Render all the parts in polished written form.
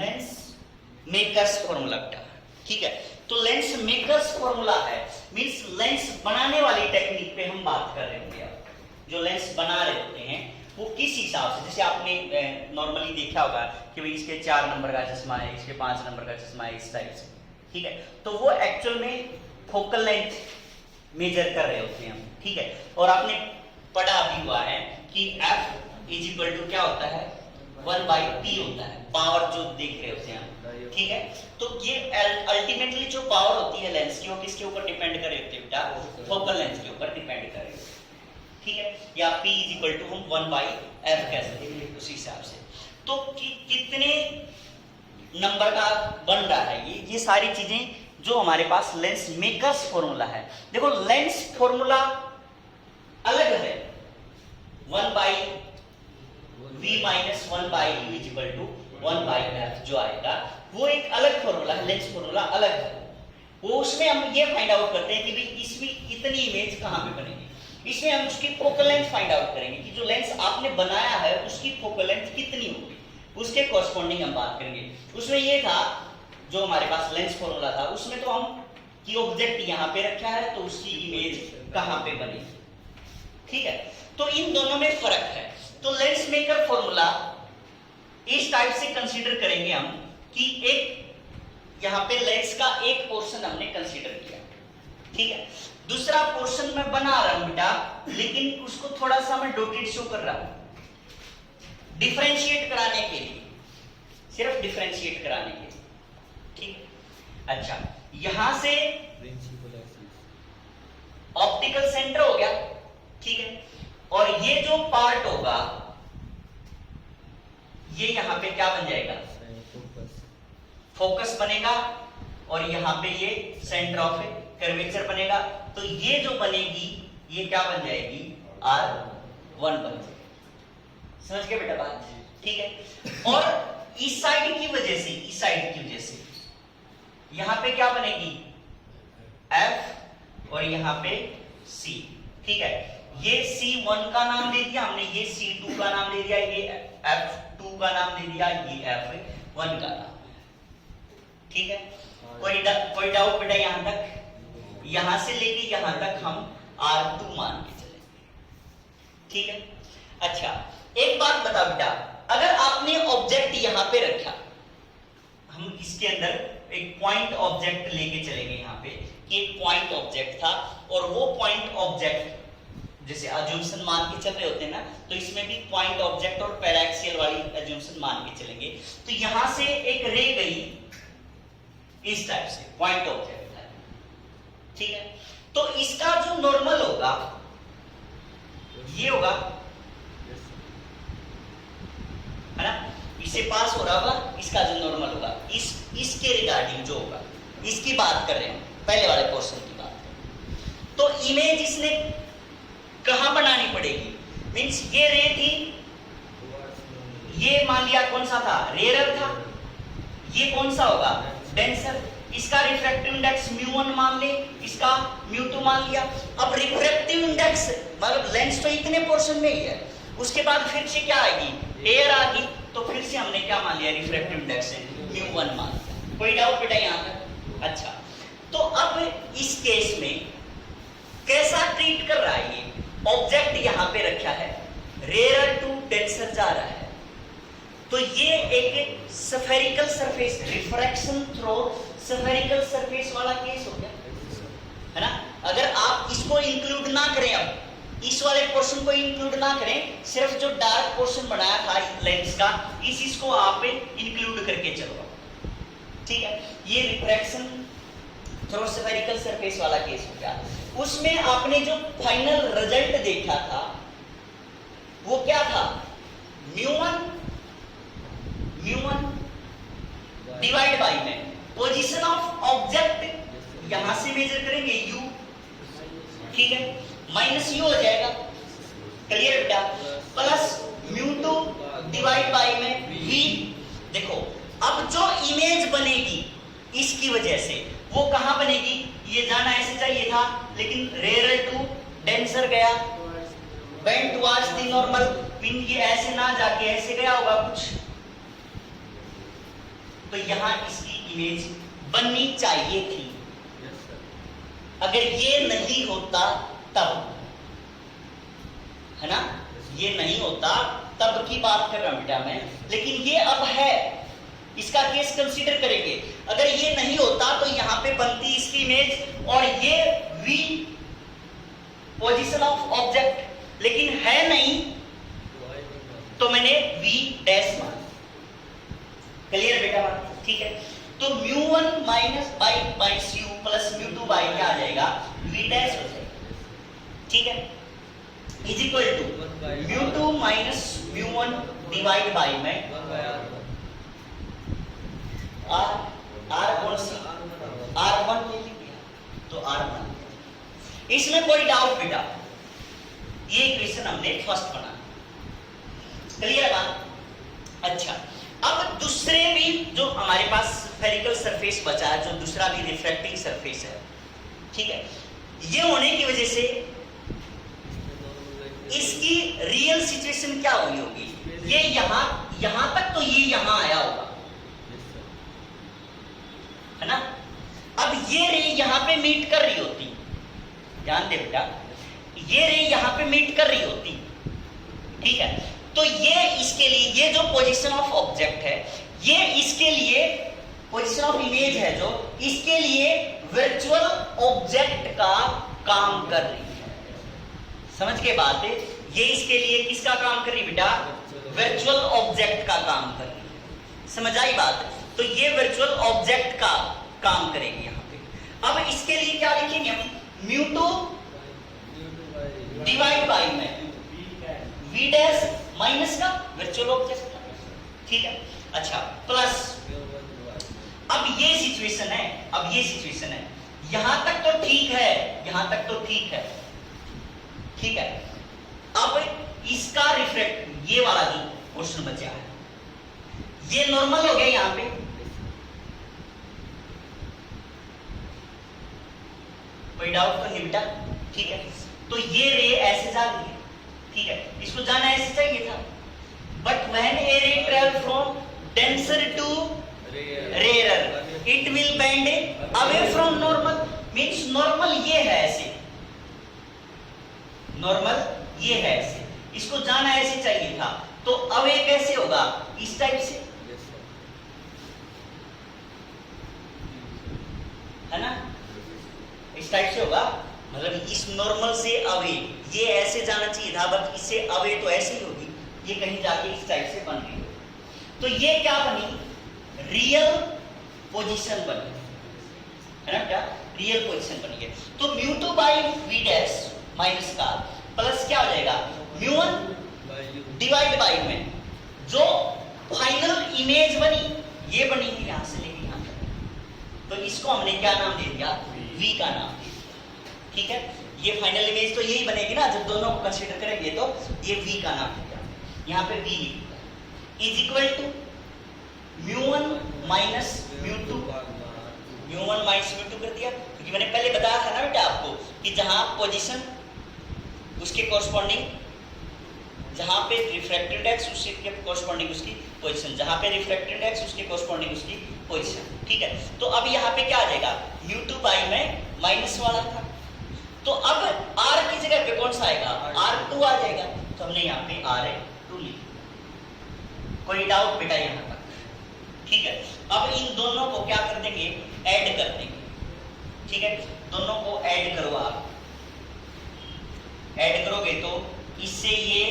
Lens makers formula बेटा, ठीक है। तो लेंस मेकर्स फॉर्मूला है, मींस लेंस बनाने वाली टेक्निक पे हम बात कर रहे होंगे। अब जो लेंस बना रहे होते हैं वो किस हिसाब से, जैसे आपने नॉर्मली देखा होगा कि भाई इसके 4 नंबर का चश्मा है, इसके 5 नंबर का चश्मा है, इस टाइप से, ठीक है। तो वो एक्चुअल में फोकल लेंथ मेजर कर रहे होते हैं हम, ठीक है। और आपने पढ़ा भी हुआ है कि F इज इक्वल टू क्या होता है, 1/P होता है, पावर जो देख रहे होते हैं हम, ठीक है। तो ये अल्टीमेटली जो पावर होती है लेंस की वो किसके ऊपर डिपेंड कर रही होती है बेटा, फोकल लेंथ के ऊपर डिपेंड कर रही है, ठीक है। या P इज इक्वल टू हम 1/F कह सकते हैं उसी हिसाब से। तो कितने नंबर का बन रहा है ये सारी चीजें जो हमारे पास लेंस मेकर्स फॉर्मूला है। देखो लेंस फॉर्मूला अलग है, 1/V minus 1/U is equal to 1/F जो आएगा वो एक अलग फॉर्मूला है, लेंस फॉर्मूला अलग है। वो उसमें हम ये फाइंड आउट करते हैं कि भाई इसमें इतनी इमेज कहां पे बनेगी, इसमें हम उसकी फोकल लेंथ फाइंड आउट करेंगे कि जो लेंस आपने बनाया है उसकी फोकल लेंथ कितनी होगी, उसके कॉरस्पॉन्डिंग हम बात करेंगे। उसमें ये था जो हमारे पास लेंस फॉर्मूला था, उसमें तो हम कि ऑब्जेक्ट यहां पे रखा है तो उसकी इमेज कहां पे बनेगी, ठीक है। तो इन दोनों में फर्क है। तो लेंस मेकर फॉर्मूला इस टाइप से कंसीडर करेंगे हम कि एक यहां पे लेंस का एक पोर्शन हमने कंसीडर किया, ठीक है। दूसरा पोर्शन मैं बना रहा हूं बेटा, लेकिन उसको थोड़ा सा मैं डॉटेड शो कर रहा हूं डिफरेंशिएट कराने के लिए, सिर्फ डिफरेंशिएट कराने के लिए, ठीक है। अच्छा, यहां से ऑप्टिकल सेंटर हो गया, ठीक है। और ये जो पार्ट होगा ये यहां पे क्या बन जाएगा, फोकस बनेगा, और यहां पे ये सेंटर ऑफ कर्वेचर बनेगा। तो ये जो बनेगी ये क्या बन जाएगी, R1 बन जाएगी। समझ गए बेटा बात, ठीक है। और इस साइड की वजह से, इस साइड की वजह से यहां पे क्या बनेगी, F, और यहां पे C, ठीक है। ये C1 का नाम दे दिया हमने, ये C2 का नाम दे दिया, ये F2 का नाम दे दिया, ये F1 का नाम, ठीक है। कोई डाउट बेटा यहां तक? यहां से लेके यहां तक हम R2 मान के चलेंगे, ठीक है। अच्छा, एक बात बता बेटा, अगर आपने ऑब्जेक्ट यहां पे रखा, हम इसके अंदर एक पॉइंट ऑब्जेक्ट लेके चलेंगे यहां पे कि एक पॉइंट ऑब्जेक्ट था, और वो पॉइंट ऑब्जेक्ट जैसे अजम्पशन मान के चल रहे होते हैं ना, तो इसमें भी पॉइंट ऑब्जेक्ट और पैराक्सियल वाली अजम्पशन मान के चलेंगे। तो यहां से एक रे गई इस टाइप से, पॉइंट ऑब्जेक्ट है, ठीक है। तो इसका जो नॉर्मल होगा ये होगा, है ना, इसे पास हो रहा होगा, इसका जो नॉर्मल होगा इसके रिगार्डिंग जो होगा, इसकी बात कर रहे हैं, पहले वाले पोर्शन की बात कर रहे हैं। तो इमेज इसने कहां बनानी पड़ेगी, मींस ये रे थी, ये मान लिया कौन सा था, रेयर था, ये कौन सा होगा, डेंसर। इसका रिफ्रैक्टिव इंडेक्स μ1 मान ले, इसका μ2 मान लिया। अब रिफ्रैक्टिव इंडेक्स मतलब लेंस तो इतने पोर्शन में ही है, उसके बाद फिर से क्या आएगी, एयर आ गई, तो फिर से हमने क्या मान लिया, रिफ्रैक्टिव इंडेक्स μ1 मान लिया। कोई डाउट बेटा यहां तक? अच्छा, तो अब इस केस में कैसा ट्रीट कर रहा है, ये ऑब्जेक्ट यहां पे रखा है, रेयर टू डेंसर जा रहा है, तो ये एक spherical surface, refraction through spherical surface वाला केस हो गया, है ना। अगर आप इसको इंक्लूड ना करें, अब इस वाले पोर्शन को इंक्लूड ना करें, सिर्फ जो डार्क पोर्शन बनाया था लेंस का, इसको आप इंक्लूड करके चलो, ठीक है। ये रिफ्रैक्शन थ्रू स्फेरिकल सरफेस वाला केस हो गया। उसमें आपने जो फाइनल रिजल्ट देखा था वो क्या था, μ1 डिवाइड बाय में पोजीशन ऑफ ऑब्जेक्ट यहां से मेजर करेंगे u, ठीक है, माइनस u हो जाएगा, क्लियर बेटा, प्लस μ2 डिवाइड बाय में v। देखो अब जो इमेज बनेगी इसकी वजह से वो कहां बनेगी, ये जाना ऐसे चाहिए था, लेकिन रेयर टू डेंसर गया, bend towards the normal, mean ये ऐसे ना जाके ऐसे गया होगा कुछ, तो यहां इसकी इमेज बननी चाहिए थी। अगर ये नहीं होता तब, है ना, ये नहीं होता तब की बात कर रहा हूं बेटा मैं, लेकिन ये अब है, इसका केस कंसीडर करेंगे। अगर ये नहीं होता तो यहां पे बनती इसकी इमेज और ये v पोजीशन ऑफ ऑब्जेक्ट, लेकिन है नहीं तो मैंने v डैश मान। क्लियर बेटा बात? ठीक है, तो μ1 minus by minus u plus μ2 by क्या आ जाएगा, v डैश हो जाएगा। ठीक है, is equal to μ2 minus μ1 divide by में R कौन सी, R1 ले लिया तो R1। इसमें कोई डाउट बेटा, ये इक्वेशन हमने फर्स्ट बना। क्लियर बात? अच्छा, अब दूसरे भी जो हमारे पास स्फेरिकल सरफेस बचा है, जो दूसरा भी रिफ्रैक्टिंग सरफेस है, ठीक है, ये होने की वजह से इसकी रियल सिचुएशन क्या हुई होगी, ये यहां तक तो ये यहां आया होगा, है ना। अब ये रे यहां पे मीट कर रही होती, ध्यान दे बेटा, ये रे यहां पे मीट कर रही होती, ठीक है, तो ये इसके लिए, ये जो पोजीशन ऑफ ऑब्जेक्ट है, ये इसके लिए पोजीशन ऑफ इमेज है, जो इसके लिए वर्चुअल ऑब्जेक्ट का काम कर रही है। समझ के बात है, ये इसके लिए किसका काम कर रही बेटा, वर्चुअल ऑब्जेक्ट का काम कर रही है। समझ आई बात? तो ये वर्चुअल ऑब्जेक्ट का काम करेगी यहां पे। अब इसके लिए क्या लिखेंगे हम, μ2 डिवाइड बाई में v डैश माइनस का वर्चुअल ऑब्जेक्ट का, ठीक है। अच्छा, प्लस अब ये सिचुएशन है, अब ये सिचुएशन है, यहां तक तो ठीक है, यहां तक तो ठीक है, ठीक है। अब इसका रिफ्लेक्ट, ये वाला जो क्वेश्चन बचा है, ये नॉर्मल हो गया यहां पे, कोई डाउट तो नहीं बेटा? ठीक है, तो ये रे ऐसे जा रही है, ठीक है, इसको जाना ऐसे चाहिए था, but when a ray travel from denser to rarer it will bend away from normal, means normal ये है ऐसे, नॉर्मल ये है ऐसे, इसको जाना ऐसे चाहिए था, तो अवे कैसे होगा, इस टाइप से, है ना, इस टाइप से होगा, मतलब इस नॉर्मल से अवे, ये ऐसे जाना चाहिए था, बट इससे अवे तो ऐसे ही होगी, ये कहीं जाके इस टाइप से बन रही है। तो ये क्या बनी, रियल पोजीशन बनी, है ना क्या, रियल पोजीशन बनी है। तो μ2 बाई v डैश माइनस का प्लस क्या हो जाएगा, μ1 डिवाइड बाई में जो फाइनल इमेज बनी, ये बनी है यहां से लेके यहां तक, तो इसको हमने क्या नाम दे दिया, v का नाम, ठीक है। ये फाइनल इमेज तो यही बनेगी ना, जब दोनों को कंसीडर करेंगे तो ये v का नाम दिया, यहां पे v लिखा, is equal to μ1 minus μ2, μ1 minus μ2 कर दिया, क्योंकि मैंने पहले बताया था ना बेटा आपको कि जहां पोजीशन उसके कोरस्पॉन्डिंग, जहां पे रिफ्रैक्टिव इंडेक्स उसके कोरस्पॉन्डिंग उसकी पोजीशन, जहां पे रिफ्रैक्टिव इंडेक्स उसके कोरस्पॉन्डिंग उसकी पोजीशन, ठीक है। तो अब यहाँ पे क्या आ जाएगा, μ2 बाई में माइनस वाला था, तो अब r की जगह पे कौन सा आएगा, r2 आ जाएगा, तो हमने यहाँ पे r2 लिखा। कोई डाउट बेटा यहाँ तक? ठीक है, अब इन दोनों को क्या कर देंगे, ऐड कर देंगे, ठीक है, दोनों को ऐड करो आप, ऐड करोगे तो इससे ये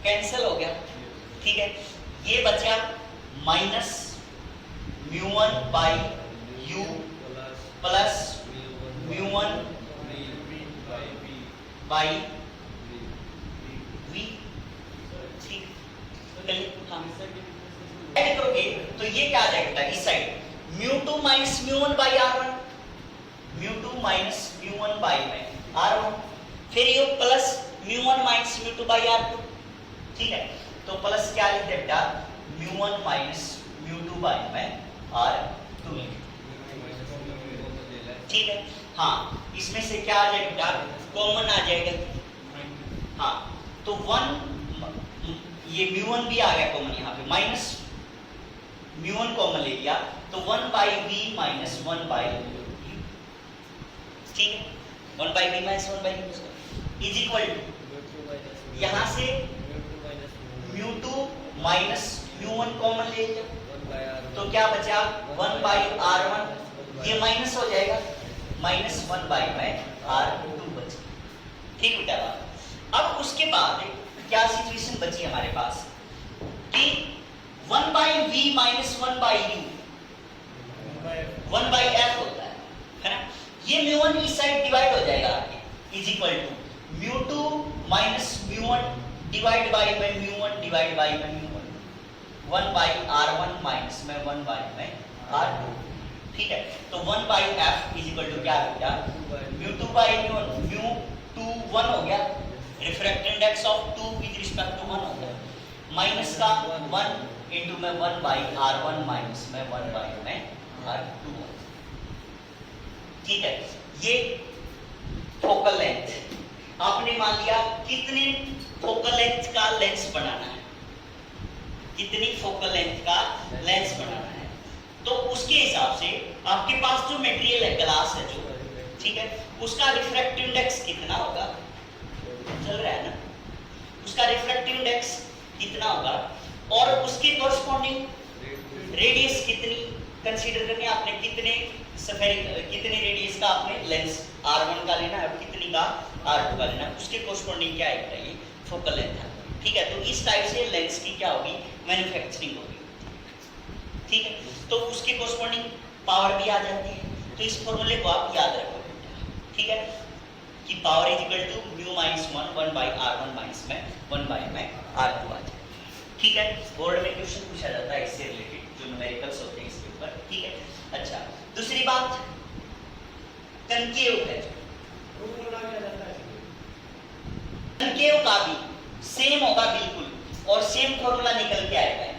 कैंसिल हो गया, ठीक है, ये बचा minus μ1 by u plus μ1 by v, ठीक, ऐड करोगे तो ये क्या आ जाएगा इस side, μ2 minus μ1 by r1, μ2 minus μ1 by में r1, फिर ये प्लस μ1 माइनस μ2 बाई r2, ठीक है। तो प्लस क्या लिखते बेटा, μ1 माइनस μ2 बाई में r2, ठीक है। हाँ, इसमें से क्या आ जाएगा बेटा, कॉमन आ जाएगा, हाँ, तो 1, ये μ1 भी आ गया कॉमन यहाँ पे, माइनस म्यू1 कॉमन ले लिया तो 1 by v minus 1 by u, ठीक है, 1 by v minus 1 by u is equal to यहां से म्यू2 माइनस म्यू1 कॉमन ले लिया तो क्या बचा 1 बाई r1, ये माइनस हो जाएगा, माइनस 1 बाई में r2 बचा, ठीक बेटा। अब उसके बाद क्या सिचुएशन बची हमारे पास कि 1 by v minus 1 by u 1 by f होता है ना, ये म्यू1 इस साइड डिवाइड हो जाएगा आगे इज इक्वल टू म्यू2 माइनस म्यू1 डिवाइड बाई में म्यू1 डिवाइड बाई में म्यू1 1 बाई r1 माइनस में 1 बाई में r2, ठीक है। तो 1 by f is equal to क्या हो गया म्यू2 बाई म्यू1, म्यू2 1 हो गया, refractive index of 2 with respect to 1 हो गया, माइनस का 1 इनटू में 1 बाई r1 माइनस में 1 बाई में r2, ठीक है। ये फोकल लेंथ आपने मान लिया, कितने फोकल लेंथ का लेंस बनाना है, कितनी फोकल लेंथ का लेंस बनाना है, तो उसके हिसाब से आपके पास जो मटेरियल है ग्लास है जो, ठीक है, उसका रिफ्रैक्टिव इंडेक्स कितना होगा, चल रहा है ना, उसका रिफ्रैक्टिव इंडेक्स कितना होगा और उसके कोरस्पॉन्डिंग रेडियस कितनी कंसीडर करनी है आपने, कितने स्फेरिक कितने रेडियस का आपने लेंस r1 का लेना है और कितनी का r2 का लेना है, उसके कोरस्पॉन्डिंग क्या है ये फोकल लेंथ है, ठीक है। तो इस टाइप से लेंस की क्या होगी मैन्युफैक्चरिंग होगी, ठीक है। तो उसके कोरस्पॉन्डिंग पावर भी आ जाती है, तो इस फॉर्मूले को आप याद रखो, ठीक है, कि power is equal to mu minus 1 by r1 minus में 1 बाई में r2 आ जाए, ठीक है। बोर्ड में क्वेश्चन पूछा जाता है इससे रिलेटेड जो न्यूमेरिकल्स होते हैं इसके ऊपर, ठीक है। अच्छा, दूसरी बात कनकेव है, कनकेव का भी सेम होगा बिल्कुल और सेम फॉर्मूला निकल के आएगा,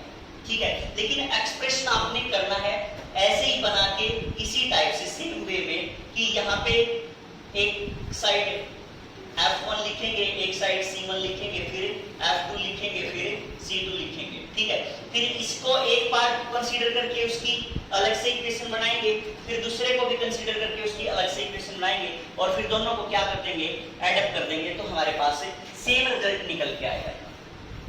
ठीक है, लेकिन एक्सप्रेशन आपने करना है ऐसे ही बना के इसी टाइप से सेम वे में कि यहाँ पे एक साइड F1 लिखेंगे, एक साइड C1 लिखेंगे, फिर F2 लिखेंगे, फिर C2 लिखेंगे, ठीक है। फिर इसको एक पार्ट कंसीडर करके उसकी अलग से इक्वेशन बनाएंगे, फिर दूसरे को भी कंसीडर करके उसकी अलग से इक्वेशन बनाएंगे और फिर दोनों को क्या कर देंगे ऐड अप कर देंगे, तो हमारे पास सेम रिजल्ट निकल के आएगा,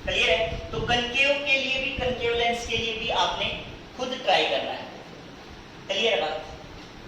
क्लियर है। तो कनकेव के लिए भी, कनकेव लेंस के लिए भी आपने खुद ट्राई करना है, क्लियर है बात।